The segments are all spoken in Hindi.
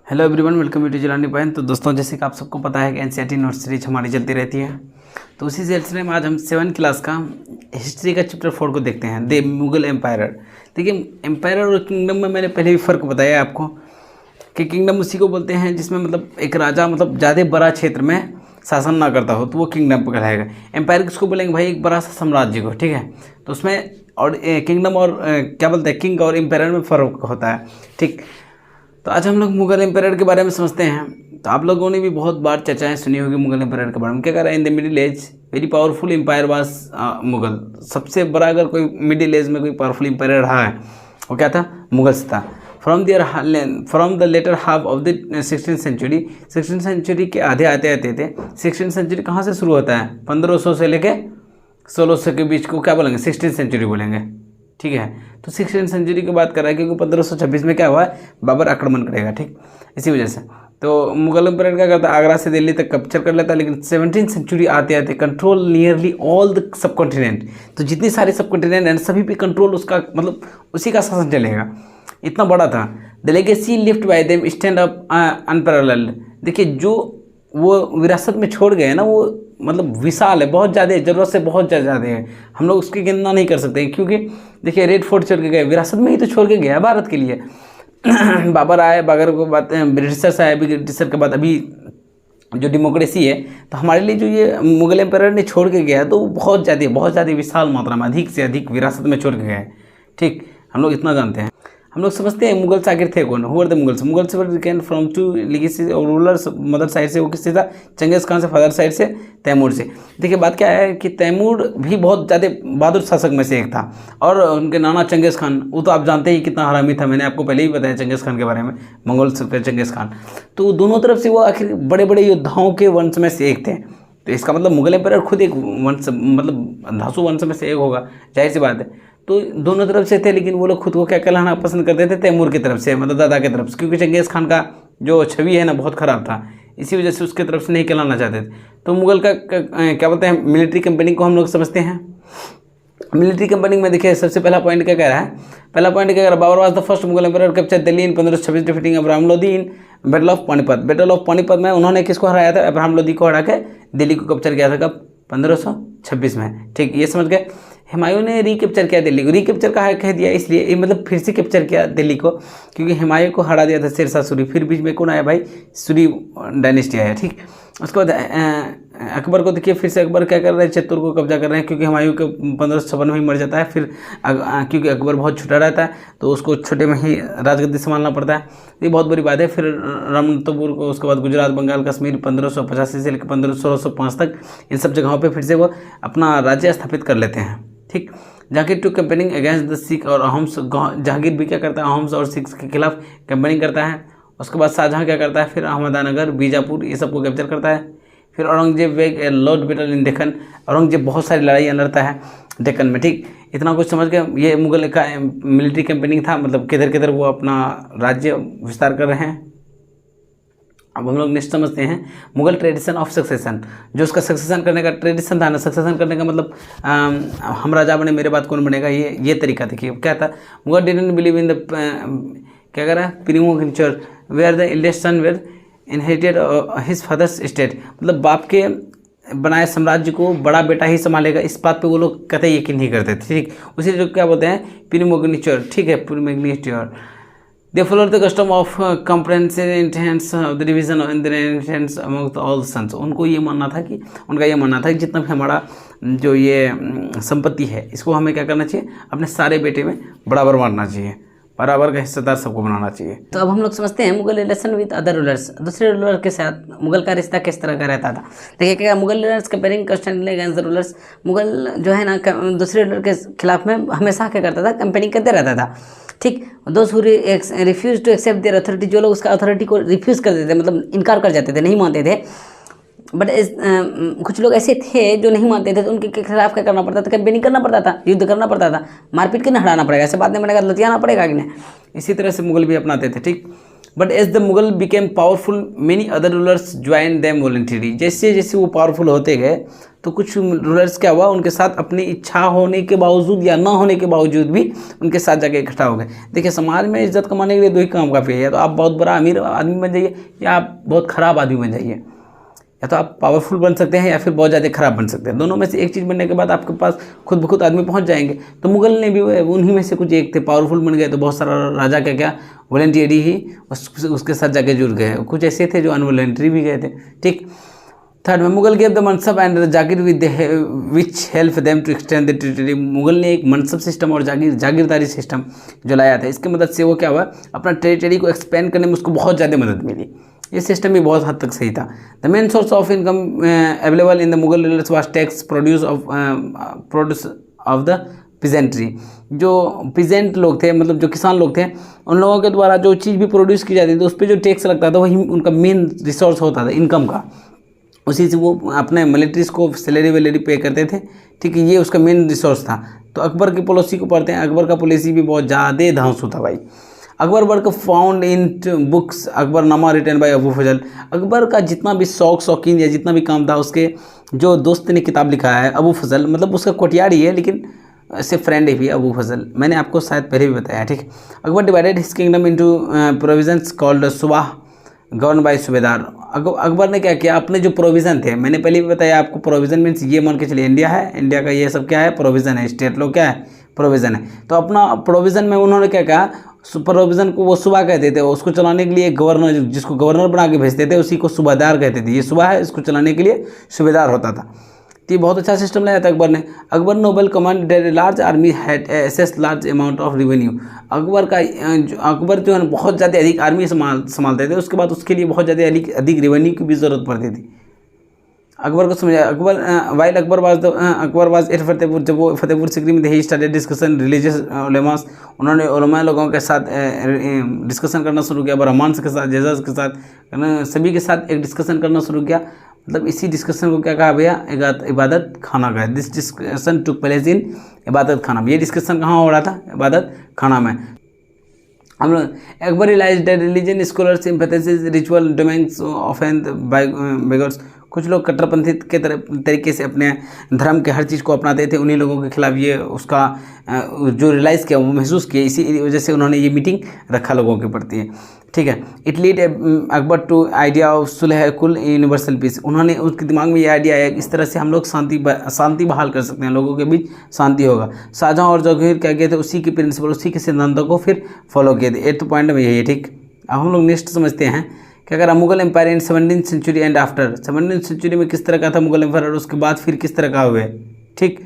Hello everyone, welcome to Jilani point. तो दोस्तों, जैसे कि आप सबको पता है कि एनसीईआरटी नोट सीरीज हमारी चलती रहती है। तो उसी सिलसिले में आज हम 7th क्लास का हिस्ट्री का चैप्टर 4 को देखते हैं, द मुगल एम्पायर। देखिए, एम्पायर और किंगडम में मैंने पहले भी फ़र्क बताया आपको कि किंगडम उसी को बोलते हैं जिसमें मतलब एक राजा मतलब ज़्यादा बड़ा क्षेत्र में शासन ना करता हो, तो वो किंगडम कहलाएगा। एम्पायर किसको बोलेंगे भाई? एक बड़ा सा साम्राज्य को, ठीक है। तो उसमें और किंगडम और क्या बोलते हैं, किंग और एम्पायर में फ़र्क होता है, ठीक। तो आज हम लोग मुगल एम्पायर के बारे में समझते हैं। तो आप लोगों ने भी बहुत बार चर्चाएं सुनी होगी मुगल एम्पायर के बारे में। क्या कह रहा है? In the middle age very powerful empire was Mughal. सबसे बड़ा अगर कोई मिडिल एज में कोई पावरफुल एम्पायर रहा है, वो क्या था? मुगल्स था। From the latter half of the 16th century, 16th century के आधे आते आते थे। 16th सेंचुरी कहाँ से शुरू होता है? 1500 से लेके 1600 के बीच को क्या बोलेंगे? 16th सेंचुरी बोलेंगे, ठीक है। तो 16th सेंचुरी की बात कर रहा है क्योंकि 1526 में क्या हुआ है? बाबर आक्रमण करेगा, ठीक। इसी वजह से तो मुगल एम्पायर क्या करता है? आगरा से दिल्ली तक कैप्चर कर लेता है। लेकिन 17th सेंचुरी आते आते control nearly all the sub continent. तो जितनी सारी सब कॉन्टिनेंट हैं सभी पे कंट्रोल उसका, मतलब उसी का शासन चलेगा। इतना बड़ा था। The legacy lift bye them stand up unparalleled. देखिए, जो वो विरासत में छोड़ गए ना, वो मतलब विशाल है, बहुत ज़्यादा, ज़रूरत से बहुत ज़्यादा है। हम लोग उसकी गिनना नहीं कर सकते क्योंकि देखिए, रेड फोर्ट छोड़ के गए, विरासत में ही तो छोड़ के गया भारत के लिए। बाबर आए, बाबर को बात, ब्रिटिशर्स आए, ब्रिटिशर के बाद अभी जो डेमोक्रेसी है, तो हमारे लिए जो ये मुगल एम्पायर ने छोड़ के गया है, तो वो बहुत ज़्यादा विशाल मात्रा में, अधिक से अधिक विरासत में छोड़ के गया है, ठीक। हम लोग इतना जानते हैं। हम लोग समझते हैं मुगल्स आखिर थे कौन? Who are the Mughals? Mughals were can from two legacy और रूलर्स। मदर साइड से वो किससे था? चंगेज़ खान से। फादर साइड से तैमूर से। देखिए, बात क्या है कि तैमूर भी बहुत ज़्यादा बहादुर शासक में से एक था, और उनके नाना चंगेज़ खान, वो तो आप जानते ही कितना हरामी था। मैंने आपको पहले ही बताया चंगेज़ खान के बारे में, मंगोल्स के चंगेज़ खान। तो दोनों तरफ से वो आखिर बड़े बड़े योद्धाओं के वंश में से एक थे। तो इसका मतलब मुगल एम्पायर खुद एक वंश, मतलब धासु वंश में से एक होगा, जाहिर सी बात है। तो दोनों तरफ से थे, लेकिन वो लोग खुद को क्या कहलाना पसंद करते थे? तैमूर की तरफ से, मतलब दादा की तरफ से, क्योंकि चंगेज़ खान का जो छवि है ना, बहुत ख़राब था। इसी वजह से उसके तरफ से नहीं कहलाना चाहते थे। तो मुगल का क्या बोलते हैं, मिलिट्री कंपनी को हम लोग समझते हैं। मिलिट्री कंपनी में देखिए, सबसे पहला पॉइंट क्या कह रहा है? पहला पॉइंट क्या कह रहा है? Babur was the first Mughal empire capture Delhi in 1526 defeating Abraham Lodi in battle of Panipat. Battle of Panipat में उन्होंने किसको हराया था? अब्राहम लोदी को हरा के दिल्ली को कैप्चर किया था। कब? 1526 में, ठीक। ये समझ गए। हुमायूं ने रिकैप्चर किया दिल्ली को। रिकैप्चर कह दिया इसलिए, मतलब फिर से कैप्चर किया दिल्ली को, क्योंकि हुमायूं को हरा दिया था शेरशाह सूरी। फिर बीच में कौन आया भाई? सूरी डायनेस्टी आया, ठीक। उसके बाद अकबर को देखिए, फिर से अकबर क्या कर रहे हैं? चित्तौड़ को कब्जा कर रहे हैं, क्योंकि हुमायूं के 1556 में ही मर जाता है। फिर क्योंकि अकबर बहुत छोटा रहता है, तो उसको छोटे में ही राजगद्दी संभालना पड़ता है। ये बहुत बड़ी बात है। फिर रामनाथपुर को, उसके बाद गुजरात, बंगाल, कश्मीर 1585 से लेकर 1605 तक इन सब जगहों पर फिर से वो अपना राज्य स्थापित कर लेते हैं, ठीक। Jahangir to campaigning against the Sikh और अहम्स। जहांगीर भी क्या करता है? अहम्स और सिख के खिलाफ कैंपेनिंग करता है। उसके बाद शाहजहां क्या करता है? फिर अहमदनगर, बीजापुर, ये सबको कैप्चर करता है। फिर औरंगजेब वेग a lot battle in Deccan. Aurangzeb बहुत सारी लड़ाइयाँ लड़ता है डेक्कन में, ठीक। इतना कुछ समझ गए। ये मुगल का मिलिट्री कैंपेनिंग था, मतलब किधर किधर वो अपना राज्य विस्तार कर रहे हैं। अब हम लोग नेक्स्ट समझते हैं मुगल ट्रेडिशन ऑफ सक्सेशन। जो उसका सक्सेशन करने का ट्रेडिशन था ना, सक्सेशन करने का मतलब हम राजा बने, मेरे बाद कौन बनेगा, ये तरीका। देखिए क्या था? Mughal didn't believe in the क्या कर रहा है? Primogeniture where the eldest son where inherited his father's state. मतलब बाप के बनाए साम्राज्य को बड़ा बेटा ही संभालेगा, इस बात पे वो लोग कतई यकीन नहीं करते थे, ठीक। उसी जो क्या बोलते हैं? प्रीमोनिचर, ठीक है, प्रीमोनिचर। They followed the custom of comprehensive inheritance of the division in the inheritance among all sons. उनको ये मानना था कि जितना भी हमारा जो ये संपत्ति है, इसको हमें क्या करना चाहिए? अपने सारे बेटे में बराबर बांटना चाहिए, बराबर का हिस्सेदार सबको बनाना चाहिए। तो अब हम लोग समझते हैं Mughal relation with other rulers. दूसरे रूलर के साथ मुगल का रिश्ता किस तरह का रहता था। देखिए क्या, Mughal rulers comparing constantly against the rulers. Mughal जो है ना, दूसरे रूलर के खिलाफ में हमेशा क्या करता था? कंपेयरिंग करते रहता था, ठीक। दोस्त who refuse to accept their authority. जो लोग उसका अथॉरिटी को रिफ्यूज़ कर देते थे, मतलब इनकार कर जाते थे, नहीं मानते थे। बट कुछ लोग ऐसे थे जो नहीं मानते थे, तो उनके खिलाफ क्या करना पड़ता था? कैंपेनिंग करना पड़ता था, युद्ध करना पड़ता था, मारपीट के ना हटाना पड़ेगा, ऐसे बाद में बनेगा, लतियाना पड़ेगा कि नहीं। इसी तरह से मुगल भी अपनाते थे, ठीक। But as the Mughal became powerful many other rulers join them voluntary. जैसे जैसे वो पावरफुल होते गए तो कुछ रूलर्स क्या हुआ, उनके साथ अपनी इच्छा होने के बावजूद या ना होने के बावजूद भी उनके साथ जाके इकट्ठा हो गए। देखिए समाज में इज्जत कमाने के लिए दो ही काम काफ़ी है, या तो आप बहुत बड़ा अमीर आदमी बन जाइए या आप बहुत ख़राब आदमी बन जाइए। या तो आप पावरफुल बन सकते हैं या फिर बहुत ज़्यादा खराब बन सकते हैं। दोनों में से एक चीज़ बनने के बाद आपके पास खुद ब खुद आदमी पहुंच जाएंगे। तो मुगल ने भी उन्हीं में से कुछ एक थे, पावरफुल बन गए तो बहुत सारा राजा क्या वॉलंटियरी ही उसके साथ जाके जुड़ गए। कुछ ऐसे थे जो अनवॉलंटरी भी गए थे। ठीक। थर्ड में Mughal gave the mansab and jagir which help them to extend the territory. Mughal ने एक मनसब सिस्टम और जागीरदारी सिस्टम जो लाया था, इसकी मदद से वो क्या हुआ, अपना टेरिटरी को एक्सपेंड करने में उसको बहुत ज़्यादा मदद मिली। ये सिस्टम भी बहुत हद तक सही था। The main source of income available in the Mughal rulers was tax produce of the peasantry. जो पिजेंट लोग थे, मतलब जो किसान लोग थे, उन लोगों के द्वारा जो चीज़ भी प्रोड्यूस की जाती थी उस पर जो टैक्स लगता था वही उनका मेन रिसोर्स होता था इनकम का। उसी से वो अपने मिलिट्रीज को सैलरी वैलरी पे करते थे। ठीक है, ये उसका मेन रिसोर्स था। तो अकबर की पॉलिसी को पढ़ते हैं, अकबर का पॉलिसी भी बहुत ज़्यादा धांसू था भाई। Akbar work found in books Akbarnama written by Abu Fazal. Akbar का जितना भी शौकीन या जितना भी काम था, उसके जो दोस्त ने किताब लिखा है अबू फजल, मतलब उसका कोटियार ही है लेकिन से फ्रेंड भी अबू फजल, मैंने आपको शायद पहले भी बताया। ठीक। Akbar divided his kingdom into provisions called subah govern by subedar. Akbar ने क्या किया, अपने जो प्रोविज़न थे, मैंने पहले भी बताया आपको, प्रोविज़न मीन्स ये मान के चलिए इंडिया है, इंडिया का ये सब क्या है, प्रोविज़न है। स्टेट लोग क्या है, प्रोविज़न है। तो अपना प्रोविज़न में उन्होंने क्या कहा, प्रोविज़न को वो सूबा कहते थे, उसको चलाने के लिए गवर्नर, जिसको गवर्नर बना के भेजते थे उसी को सूबादार कहते थे। ये सूबा है, इसको चलाने के लिए सूबेदार होता था। तो ये बहुत अच्छा सिस्टम लाया था अकबर ने। Akbar noble command large army had access large amount of revenue. Akbar जो है बहुत ज़्यादा अधिक आर्मी संभालते थे, उसके बाद उसके लिए बहुत ज़्यादा अधिक रेवेन्यू की भी ज़रूरत पड़ती थी। अकबर को समझा। अकबर वाज एट फतेहपुर, जब वो फतेहपुर सिकरी में थे, he started discussion religious ulemas. उन्होंने उलमा लोगों के साथ डिस्कशन करना शुरू किया, ब्राह्मण्स के साथ, जजेस के साथ, सभी के साथ एक डिस्कशन करना शुरू किया। मतलब इसी डिस्कशन को क्या कहा भैया, इबादत खाना का। This discussion took place in इबादत खाना। ये डिस्कशन कहाँ हो रहा था, इबादत खाना में। हम लोग Akbar realised that religion scholars emphasise ritual domains often by beggars. कुछ लोग कट्टरपंथी के तरीके से अपने धर्म के हर चीज़ को अपनाते थे, उन्हीं लोगों के खिलाफ ये उसका जो रियलाइज़ किया, वो महसूस किया, इसी वजह से उन्होंने ये मीटिंग रखा लोगों के प्रति है। ठीक है। It lead Akbar to idea of Sulh Kul universal piece. उन्होंने उसके दिमाग में ये आइडिया आया, इस तरह से हम लोग शांति बहाल कर सकते हैं, लोगों के बीच शांति होगा। शाहजहाँ और जौहर क्या किए थे, उसी के प्रिंसिपल, उसी के सिद्धांतों को फिर फॉलो किए थे। 8th पॉइंट में यही है। ठीक। अब हम लोग नेक्स्ट समझते हैं क्या करा Mughal empire in 17th century and after. 17th century में किस तरह का था मुगल एम्पायर, और उसके बाद फिर किस तरह का हुए। ठीक।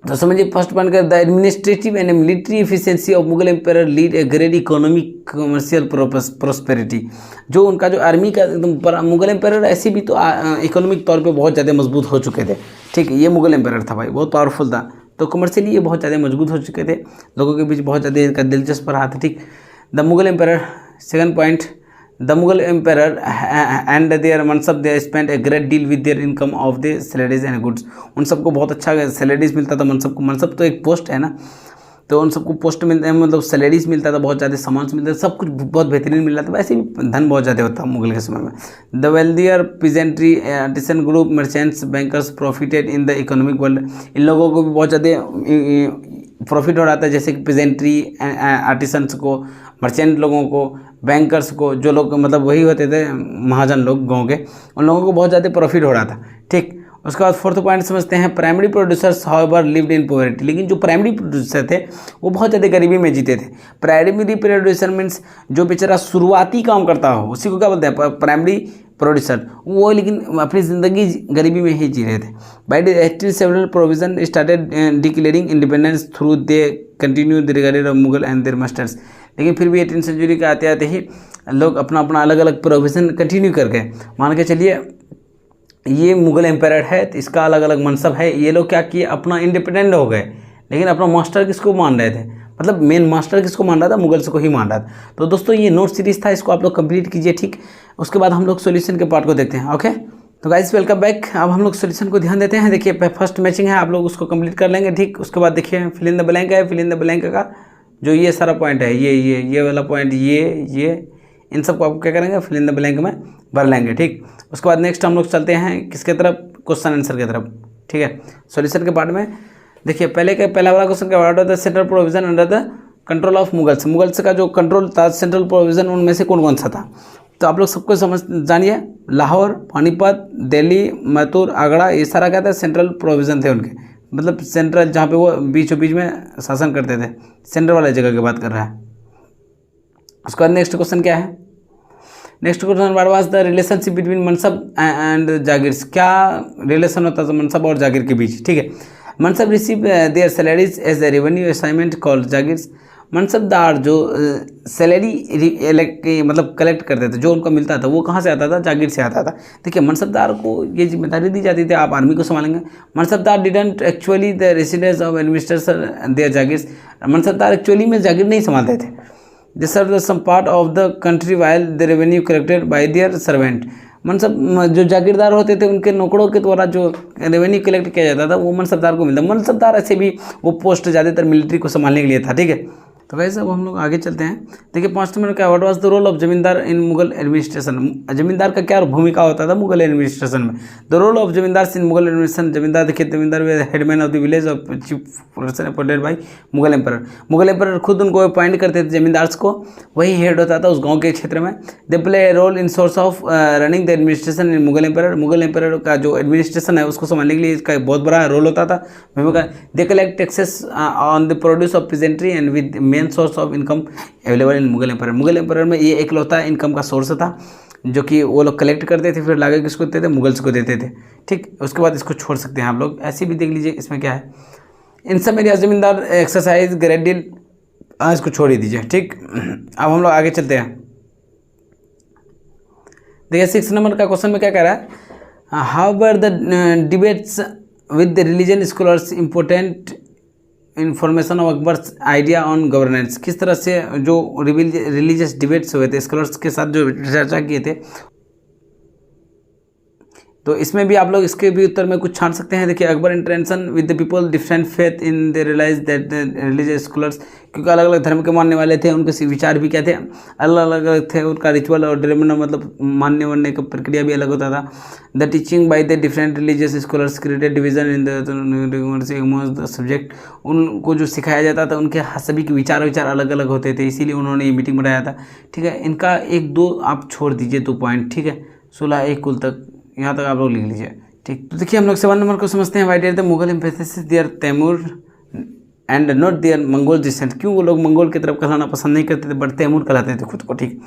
तो समझिए फर्स्ट पॉइंट का, the administrative and military efficiency of Mughal empire lead a great economic commercial prosperity. जो उनका जो आर्मी का एकदम, मुगल एम्पायर ऐसे भी तो इकोनॉमिक तौर पे बहुत ज़्यादा मजबूत हो चुके थे। ठीक है, ये मुगल एम्पायर था भाई, बहुत पावरफुल था, तो कमर्शियली ये बहुत ज़्यादा मजबूत हो चुके थे, लोगों के बीच बहुत ज़्यादा इनका दिलचस्प रहा था। ठीक। The Mughal empire, second point, the Mughal empire and their mansab they spend a great deal with their income of the salaries and goods. उन सबको बहुत अच्छा सैलरीज मिलता था मनसब को। मनसब तो एक पोस्ट है ना, तो उन सबको पोस्ट मिलता है, मतलब सैलरीज मिलता था, बहुत ज़्यादा सामान मिलता था, सब कुछ बहुत बेहतरीन मिल रहा था। वैसे भी धन बहुत ज़्यादा होता मुगल के समय में। The wealthier peasantry artisan group merchants bankers profited in the economic world. इन लोगों को भी बहुत ज़्यादा प्रॉफिट हो रहा था, जैसे कि पीजेंट्री आर्टिसंस को, मर्चेंट लोगों को, बैंकर्स को, जो लोग मतलब वही होते थे महाजन लोग गांव के, उन लोगों को बहुत ज़्यादा प्रॉफिट हो रहा था। ठीक। उसके बाद 4th पॉइंट समझते हैं, primary producers however lived in poverty. लेकिन जो प्राइमरी प्रोड्यूसर थे वो बहुत ज़्यादा गरीबी में जीते थे। प्राइमरी प्रोड्यूसर मीन्स जो बेचारा शुरुआती काम करता हो, उसी को क्या बोलते हैं, प्राइमरी प्रोड्यूसर। वो लेकिन अपनी ज़िंदगी गरीबी में ही जी रहे थे। By the 18 several provision started declaring independence through they continue the regarded of Mughal and there masters. लेकिन फिर भी 18th सेंचुरी के आते आते ही लोग अपना अपना अलग अलग प्रोविज़न कंटिन्यू कर गए। मान के चलिए ये मुगल एम्पायर है तो इसका अलग अलग मनसब है, ये लोग क्या किए, अपना इंडिपेंडेंट हो गए, लेकिन अपना मास्टर किसको मान रहे थे, मतलब मेन मास्टर किसको मान रहा था, मुगल्स को ही मान रहा था। तो दोस्तों ये नोट सीरीज था, इसको आप लोग कंप्लीट कीजिए। ठीक। उसके बाद हम लोग सॉल्यूशन के पार्ट को देखते हैं। ओके, तो गाइस वेलकम बैक। अब हम लोग सॉल्यूशन को ध्यान देते हैं। देखिए फर्स्ट मैचिंग है, आप लोग उसको कंप्लीट कर लेंगे। ठीक। उसके बाद देखिए फिल इन द ब्लैंक है, फिल इन द ब्लैंक का जो ये सारा पॉइंट है, ये वाला पॉइंट, ये इन सबको आपको क्या करेंगे, फिल इन द ब्लैंक में भर लेंगे। ठीक, उसके बाद नेक्स्ट हम लोग चलते हैं किसके तरफ, क्वेश्चन आंसर की तरफ। ठीक है, सॉल्यूशन के पार्ट में देखिए पहला वाला क्वेश्चन क्या व्हाट था, central provision under the control of Mughals. Mughals का जो कंट्रोल था, सेंट्रल प्रोविजन, उनमें से कौन कौन सा था। तो आप लोग सबको समझ जानिए, लाहौर, पानीपत, दिल्ली, मैसूर, आगरा, ये सारा क्या था, सेंट्रल प्रोविजन थे उनके, मतलब सेंट्रल जहाँ पे वो बीचों बीच में शासन करते थे, सेंट्रल वाले जगह की बात कर रहा है। उसके बाद नेक्स्ट क्वेश्चन क्या है, next question what was the relationship between mansab and jagirs. क्या रिलेशन होता था मनसब और जागीर के बीच। ठीक है, mansab receive their salaries as a revenue assignment called jagirs. Mansabdar जो सैलरी मतलब कलेक्ट करते थे, जो उनको मिलता था, वो कहाँ से आता था, जागीर से आता था। देखिए मनसबदार को ये जिम्मेदारी दी जाती थी, आप आर्मी को संभालेंगे। Mansabdar didn't actually the residence of administration their jagirs. Mansabdar actually में जागीर नहीं संभालते थे। They serve some part of the country while the revenue collected by their servant. Mansab जो जागीरदार होते थे, उनके नौकरों के द्वारा जो रेवेन्यू कलेक्ट किया जाता था, वो मनसबदार को मिलता। मनसबदार ऐसे भी वो पोस्ट ज़्यादातर मिलिट्री को संभालने के लिए था। ठीक है, तो वैसे अब हम लोग आगे चलते हैं। देखिए 5 नंबर क्या, what was the role of zamindar in Mughal administration. जमींदार का क्या भूमिका होता था मुगल एडमिनिस्ट्रेशन में। The role of zamindar in Mughal administration. जमींदार देखिए, जमींदार headman of the village of chief person appointed by Mughal empire. Mughal emperor खुद उनको अपॉइंट करते थे जमींदार्स को, वही हेड होता था उस गाँव के क्षेत्र में। They play role in source of running the administration in Mughal empire. Mughal empire का जो एडमिनिस्ट्रेशन है उसको संभालने के लिए इसका बहुत बड़ा रोल होता था, भूमिका। They collect taxes on the produce of peasantry and with main source of income available in Mughal empire. Mughal empire में ये एकलौता इनकम का सोर्स था जो कि वो लोग कलेक्ट करते थे, फिर लाके किसको देते थे, मुगल्स को देते थे। ठीक, उसके बाद इसको छोड़ सकते हैं आप लोग, ऐसे भी देख लीजिए इसमें क्या है। इन सब एरिया जमींदार एक्सरसाइज ग्रेट डील, इसको छोड़ ही दीजिए। ठीक, अब हम लोग आगे चलते हैं। देखिए 6 नंबर का क्वेश्चन में क्या कह रहा है, how were the debates with the religion scholars important information of Akbar's idea on governance. किस तरह से जो रिलीजियस डिबेट्स हुए थे स्कॉलर्स के साथ जो चर्चा किए थे, तो इसमें भी आप लोग इसके भी उत्तर में कुछ छान सकते हैं। देखिए Akbar interaction with the people different faith in they realise that religious scholars, क्योंकि अलग अलग धर्म के मानने वाले थे, उनके विचार भी क्या थे, अलग अलग थे, उनका रिचुअल और ड्रेमना मतलब मानने वानने का प्रक्रिया भी अलग होता था। The teaching by the different religious scholars created division in the subject. उनको जो सिखाया जाता था, उनके सभी के विचार अलग अलग होते थे, इसीलिए उन्होंने ये मीटिंग बनाया था। ठीक है, इनका 1-2 आप छोड़ दीजिए, 2 पॉइंट। ठीक है, 16 कुल तक, यहाँ तक आप लोग लिख लीजिए। ठीक, तो देखिए हम लोग 7 नंबर को समझते हैं। Why did the Mughal emphasis their Timur and not their Mongol descent. क्यों वो लोग मंगोल की तरफ कहलाना पसंद नहीं करते थे, बट तैमूर कहलाते थे खुद को। ठीक,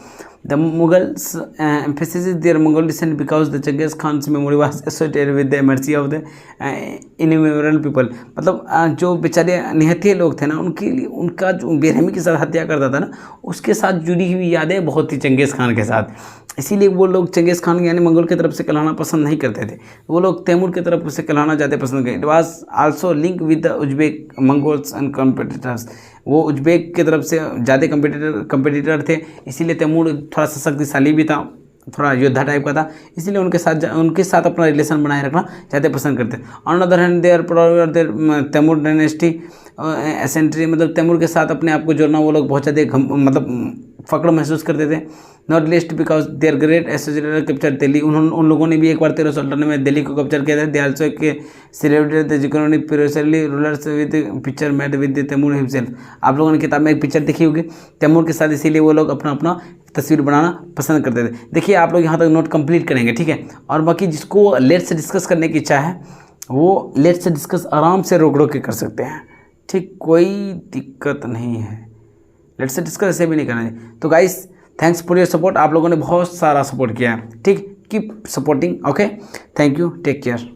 the Mughals emphasis their Mongol descent because the Genghis Khan memory was associated with the mercy of the innumerable people. मतलब जो बेचारे निहत्थे लोग थे ना, उनके लिए उनका जो बेरहमी के साथ हत्या करता था ना, उसके साथ जुड़ी हुई यादें बहुत थी चंगेज़ खान के साथ, इसीलिए वो लोग चंगेज़ खान यानी मंगोल की तरफ से कहलाना पसंद नहीं करते थे, वो लोग तैमूर की तरफ से कहलाना ज़्यादा पसंद करते। It was also link with the Uzbek Mongols and competitors. वो उज्बेक की तरफ से ज़्यादा कंपिटिटर थे, इसीलिए तैमूर थोड़ा सा शक्तिशाली भी था, थोड़ा योद्धा टाइप का था, इसीलिए उनके साथ अपना रिलेशन बनाए रखना ज़्यादा पसंद करते। On other hand their Taimur dynasty ancestry, मतलब तैमूर के साथ अपने आप को जोड़ना वो लोग बहुत ज़्यादा मतलब फक्र महसूस करते थे। Not least because their great associated capture Delhi. उन लोगों ने भी एक बार 1398 में दिल्ली को कैप्चर किया था। दे आल्सो के सेलिब्रेटेड द इकोनॉमिक प्रोसेसली rulers with picture made with Taimur himself. आप लोगों ने किताब में एक पिक्चर देखी होगी तैमूर के साथ, इसीलिए वो लोग अपना तस्वीर बनाना पसंद करते थे। देखिए आप लोग यहाँ तक नोट कंप्लीट करेंगे, ठीक है। और बाकी जिसको लेट से डिस्कस करने की इच्छा है वो लेट से डिस्कस आराम से रोक के कर सकते हैं, ठीक, कोई दिक्कत नहीं है। लेट से डिस्कस ऐसे भी नहीं करना है। तो guys thanks for your support, आप लोगों ने बहुत सारा सपोर्ट किया है, ठीक, keep supporting, okay, thank you, take care.